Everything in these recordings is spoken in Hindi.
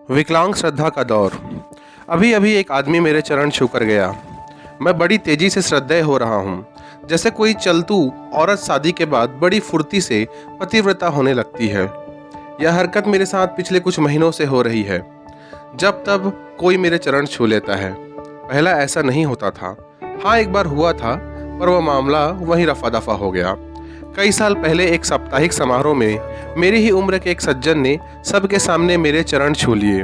विकलांग श्रद्धा का दौर। अभी अभी एक आदमी मेरे चरण छूकर गया। मैं बड़ी तेजी से श्रद्धेय हो रहा हूँ, जैसे कोई चलतू औरत शादी के बाद बड़ी फुर्ती से पतिव्रता होने लगती है। यह हरकत मेरे साथ पिछले कुछ महीनों से हो रही है। जब तब कोई मेरे चरण छू लेता है। पहला ऐसा नहीं होता था। हाँ, एक बार हुआ था, पर वह मामला वहीं रफा दफा हो गया। कई साल पहले एक साप्ताहिक समारोह में मेरी ही उम्र के एक सज्जन ने सबके सामने मेरे चरण छू लिए।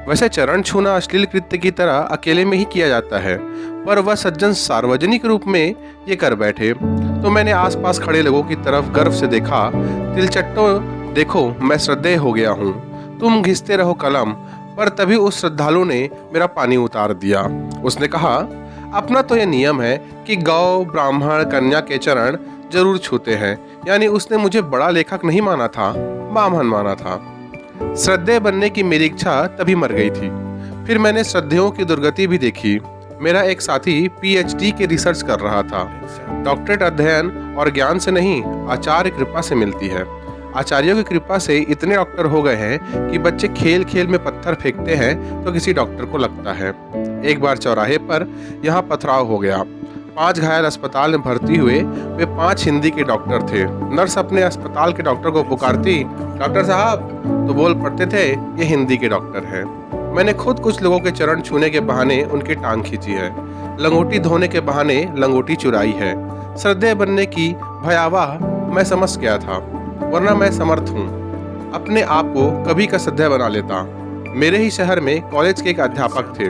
वैसे चरण छूना अश्लील कृत्य की तरह अकेले में ही किया जाता है, पर वह सज्जन सार्वजनिक रूप में ये कर बैठे तो मैंने आसपास खड़े लोगों की तरफ गर्व से देखा। तिलचट्टो, देखो मैं श्रद्धेय हो गया हूँ, तुम घिसते रहो कलम। पर तभी उस श्रद्धालु ने मेरा पानी उतार दिया। उसने कहा, अपना तो यह नियम है कि गौ, ब्राह्मण, कन्या के चरण जरूर छूते हैं। यानी उसने मुझे बड़ा लेखक नहीं माना था, बामहन माना था। श्रद्धेय बनने की मेरी इच्छा तभी मर गई थी। फिर मैंने श्रद्धेयों की दुर्गति भी देखी। मेरा एक साथी पीएचडी के रिसर्च कर रहा था। डॉक्टरेट अध्ययन और ज्ञान से नहीं, आचार्य कृपा से मिलती है। आचार्यों की कृपा से इतने डॉक्टर हो गए हैं कि बच्चे खेल खेल में पत्थर फेंकते हैं तो किसी डॉक्टर को लगता है। एक बार चौराहे पर यहाँ पथराव हो गया। 5 घायल अस्पताल में भर्ती हुए। वे 5 हिंदी के डॉक्टर थे। नर्स अपने अस्पताल के डॉक्टर को पुकारती, डॉक्टर साहब, तो बोल पड़ते थे, ये हिंदी के डॉक्टर हैं। मैंने खुद कुछ लोगों के चरण छूने के बहाने उनकी टांग खींची है। लंगोटी धोने के बहाने लंगोटी चुराई है। श्रद्धेय बनने की भयावह मैं समझ गया था, वरना मैं समर्थ हूँ। अपने आप को कभी का श्रद्धेय बना लेता। मेरे ही शहर में कॉलेज के एक अध्यापक थे।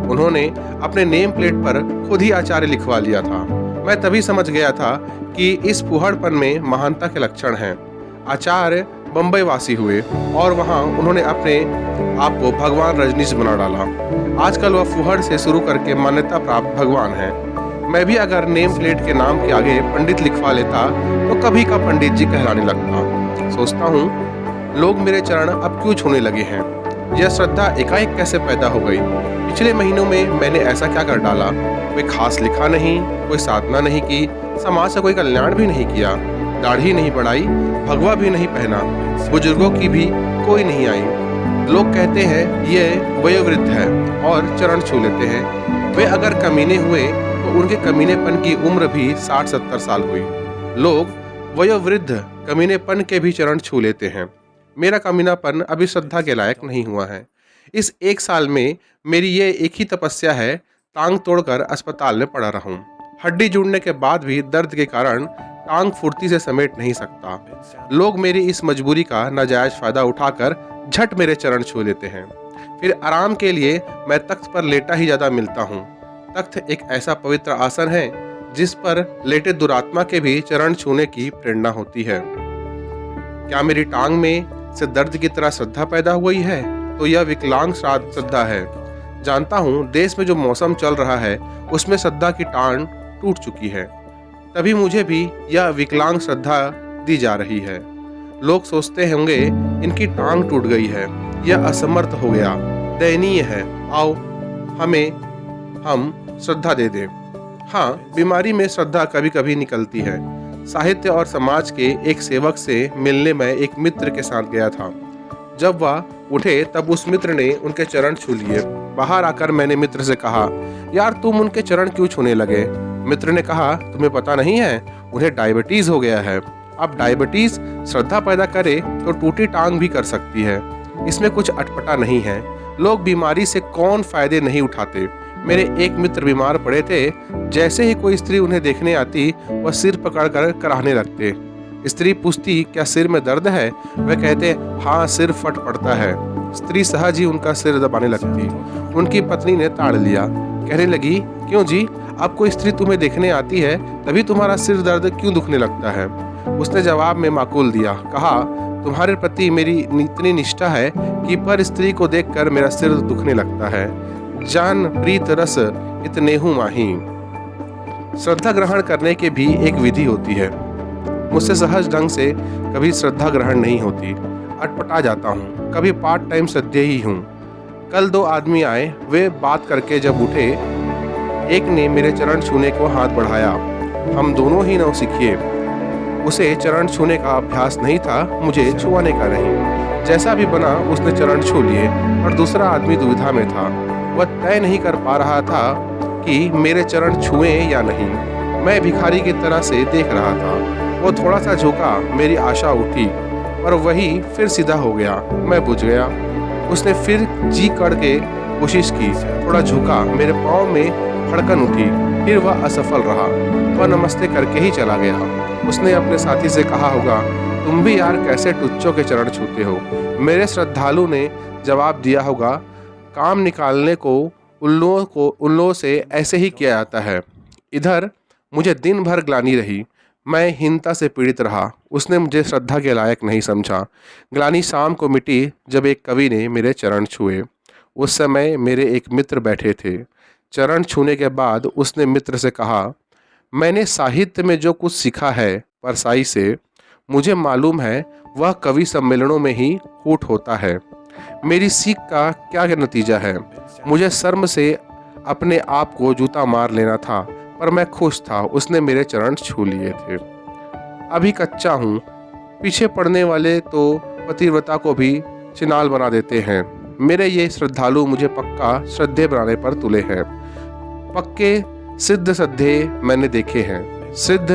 उन्होंने अपने नेम प्लेट पर खुद ही आचार्य लिखवा लिया था। मैं तभी समझ गया था कि इस फुहड़पन में महानता के लक्षण हैं। आचार्य बम्बई वासी हुए और वहां उन्होंने अपने आप को भगवान रजनीश बना डाला। आजकल वह फुहड़ से शुरू करके मान्यता प्राप्त भगवान है। मैं भी अगर नेम प्लेट के नाम के आगे पंडित लिखवा लेता तो कभी का पंडित जी कहलाने लगता। सोचता हूँ, लोग मेरे चरण अब क्यों छूने लगे हैं? यह श्रद्धा एकाएक कैसे पैदा हो गई? पिछले महीनों में मैंने ऐसा क्या कर डाला? कोई खास लिखा नहीं, कोई साधना नहीं की, समाज का कोई कल्याण भी नहीं किया, दाढ़ी नहीं बढ़ाई, भगवा भी नहीं पहना, बुजुर्गों की भी कोई नहीं आई। लोग कहते हैं ये वयोवृद्ध है और चरण छू लेते हैं। वे अगर कमीने हुए तो उनके कमीनेपन की उम्र भी 60-70 साल हुई। लोग वयोवृद्ध कमीनेपन के भी चरण छू लेते हैं। मेरा कमीनापन अभी श्रद्धा के लायक नहीं हुआ है। इस 1 साल में मेरी ये एक ही तपस्या है, टांग तोड़कर अस्पताल में पड़ा रहूं। हड्डी जुड़ने के बाद भी दर्द के कारण टांग फुर्ती से समेट नहीं सकता। लोग मेरी इस मजबूरी का नाजायज फायदा उठाकर झट मेरे चरण छू लेते हैं। फिर आराम के लिए मैं तख्त पर लेटा ही ज्यादा मिलता हूँ। तख्त एक ऐसा पवित्र आसन है जिस पर लेटे दुरात्मा के भी चरण छूने की प्रेरणा होती है। क्या मेरी टांग में से दर्द की तरह श्रद्धा पैदा हुई है? तो यह विकलांग श्रद्धा है। जानता हूँ देश में जो मौसम चल रहा है उसमें श्रद्धा की टांग टूट चुकी है, तभी मुझे भी यह विकलांग श्रद्धा दी जा रही है। लोग सोचते होंगे इनकी टांग टूट गई है, यह असमर्थ हो गया, दयनीय है, आओ हम श्रद्धा दे दें। हाँ, बीमारी में श्रद्धा कभी कभी निकलती है। साहित्य और समाज के एक सेवक से मिलने मैं एक मित्र के साथ गया था। जब वह उठे तब उस मित्र ने उनके चरण छू लिए। बाहर आकर मैंने मित्र से कहा, यार तुम उनके चरण क्यों छूने लगे? मित्र ने कहा, तुम्हें पता नहीं है, उन्हें डायबिटीज हो गया है। अब डायबिटीज श्रद्धा पैदा करे तो टूटी टांग भी कर सकती है। इसमें कुछ अटपटा नहीं है। लोग बीमारी से कौन फायदे नहीं उठाते। मेरे एक मित्र बीमार पड़े थे। जैसे ही कोई स्त्री उन्हें देखने आती वह सिर पकड़कर कराहने लगते। स्त्री पूछती, क्या सिर में दर्द है? वह कहते, हाँ सिर फट पड़ता है। स्त्री सहज ही उनका सिर दबाने लगती। उनकी पत्नी ने ताड़ लिया, कहने लगी, क्यों जी, अब कोई स्त्री तुम्हें देखने आती है तभी तुम्हारा सिर दर्द क्यों दुखने लगता है? उसने जवाब में माकूल दिया, कहा, तुम्हारे प्रति मेरी इतनी निष्ठा है कि पर स्त्री को देखकर मेरा सिर दुखने लगता है। जान प्रीत रस इतनेहु माही। श्रद्धा ग्रहण करने की भी एक विधि होती है। मुझसे सहज ढंग से कभी श्रद्धा ग्रहण नहीं होती। अटपटा जाता हूँ। कभी पार्ट टाइम श्रद्धेय ही हूँ। कल 2 आदमी आए। वे बात करके जब उठे, एक ने मेरे चरण छूने को हाथ बढ़ाया। हम दोनों ही नौसिखिए। उसे चरण छूने का अभ्यास नहीं था, मुझे छुआने का नहीं। जैसा भी बना उसने चरण छू लिए, और दूसरा आदमी दुविधा में था। वह तय नहीं कर पा रहा था कि मेरे चरण छुएं या नहीं। मैं भिखारी की तरह से देख रहा था। वो थोड़ा सा झुका, मेरी आशा उठी, पर वही फिर सीधा हो गया। मैं बुझ गया। उसने फिर जी कड़ के कोशिश की, थोड़ा झुका, मेरे पाँव में फड़कन उठी, फिर वह असफल रहा। वह नमस्ते करके ही चला गया। उसने अपने साथी से कहा होगा, तुम भी यार कैसे टुच्चों के चरण छूते हो। मेरे श्रद्धालु ने जवाब दिया होगा, काम निकालने को उल्लुओं से ऐसे ही किया जाता है। इधर मुझे दिन भर ग्लानि रही। मैं हीनता से पीड़ित रहा। उसने मुझे श्रद्धा के लायक नहीं समझा। ग्लानि शाम को मिटी जब एक कवि ने मेरे चरण छुए। उस समय मेरे एक मित्र बैठे थे। चरण छूने के बाद उसने मित्र से कहा, मैंने साहित्य में जो कुछ सीखा है परसाई से, मुझे मालूम है वह कवि सम्मेलनों में ही फूट होता है। मेरी सीख का क्या नतीजा है? मुझे शर्म से अपने आप को जूता मार लेना था, पर मैं खुश था। उसने मेरे चरण छू लिए थे। अभी कच्चा हूँ। पीछे पड़ने वाले तो पतिव्रता को भी चिनाल बना देते हैं। मेरे ये श्रद्धालु मुझे पक्का श्रद्धे बनाने पर तुले हैं। पक्के सिद्ध श्रद्धे मैंने देखे हैं। सिद्ध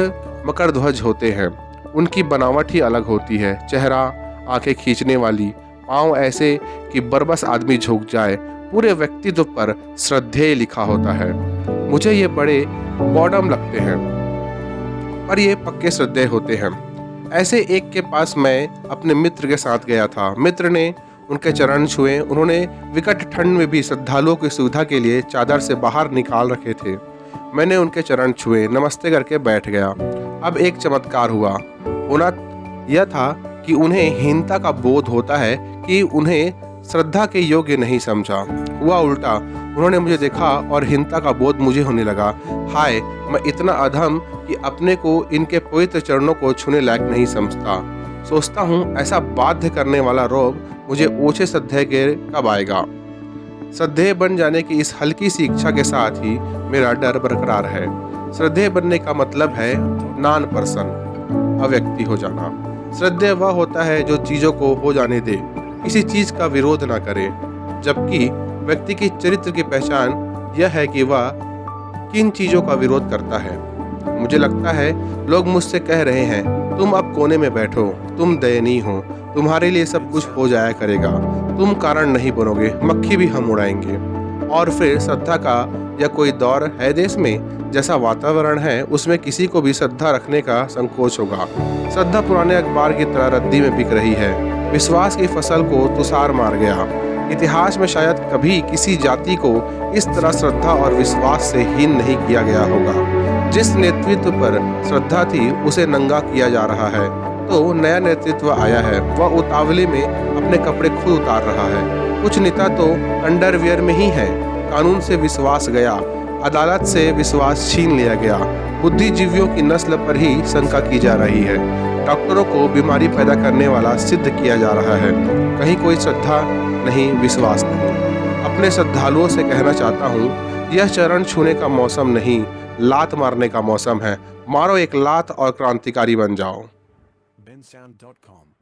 मकर ध्वज होते हैं। उनकी बनावट ही अलग होती है। चेहरा, आंखें खींचने वाली, पाँव ऐसे कि बरबस आदमी झुक जाए। पूरे व्यक्तित्व पर श्रद्धेय लिखा होता है। मुझे ये बड़े बॉडम लगते हैं, पर ये पक्के श्रद्धेय होते हैं। ऐसे एक के पास मैं अपने मित्र के साथ गया था। मित्र ने उनके चरण छुए। उन्होंने विकट ठंड में भी श्रद्धालुओं की सुविधा के लिए चादर से बाहर निकाल रखे थे। मैंने उनके चरण छुए, नमस्ते करके बैठ गया। अब एक चमत्कार हुआ। होना यह था कि उन्हें हीनता का बोध होता है कि उन्हें श्रद्धा के योग्य नहीं समझा। हुआ उल्टा, उन्होंने मुझे देखा और हीनता का बोध मुझे होने लगा। हाय, मैं इतना अधम कि अपने को इनके पवित्र चरणों को छूने लायक नहीं समझता। सोचता हूँ ऐसा बाध्य करने वाला रोग मुझे ओछे श्रद्धेय के कब आएगा। श्रद्धेय बन जाने की इस हल्की सी इच्छा के साथ ही मेरा डर बरकरार है। श्रद्धेय बनने का मतलब है नॉन पर्सन, अव्यक्ति हो जाना। श्रद्धेय वह होता है जो चीजों को हो जाने दे, किसी चीज का विरोध ना करे। जबकि व्यक्ति की चरित्र की पहचान यह है कि वह किन चीजों का विरोध करता है। मुझे लगता है लोग मुझसे कह रहे हैं, तुम अब कोने में बैठो, तुम दयनीय हो, तुम्हारे लिए सब कुछ हो जाया करेगा, तुम कारण नहीं बनोगे, मक्खी भी हम उड़ाएंगे। और फिर श्रद्धा का या कोई दौर है देश में, जैसा वातावरण है उसमें किसी को भी श्रद्धा रखने का संकोच होगा। श्रद्धा पुराने अखबार की तरह रद्दी में बिक रही है। विश्वास की फसल को तुषार मार गया। इतिहास में शायद कभी किसी जाति को इस तरह श्रद्धा और विश्वास से हीन नहीं किया गया होगा। जिस नेतृत्व पर श्रद्धा थी उसे नंगा किया जा रहा है, तो नया नेतृत्व आया है, वह उतावली में अपने कपड़े खुद उतार रहा है। कुछ नेता तो अंडरवियर में ही है। कानून से विश्वास गया, अदालत से विश्वास छीन लिया गया। बुद्धिजीवियों की नस्ल पर ही शंका की जा रही है। डॉक्टरों को बीमारी पैदा करने वाला सिद्ध किया जा रहा है। कहीं कोई श्रद्धा नहीं, विश्वास नहीं। अपने श्रद्धालुओं से कहना चाहता हूँ, यह चरण छूने का मौसम नहीं, लात मारने का मौसम है। मारो एक लात और क्रांतिकारी बन जाओ। bensound.com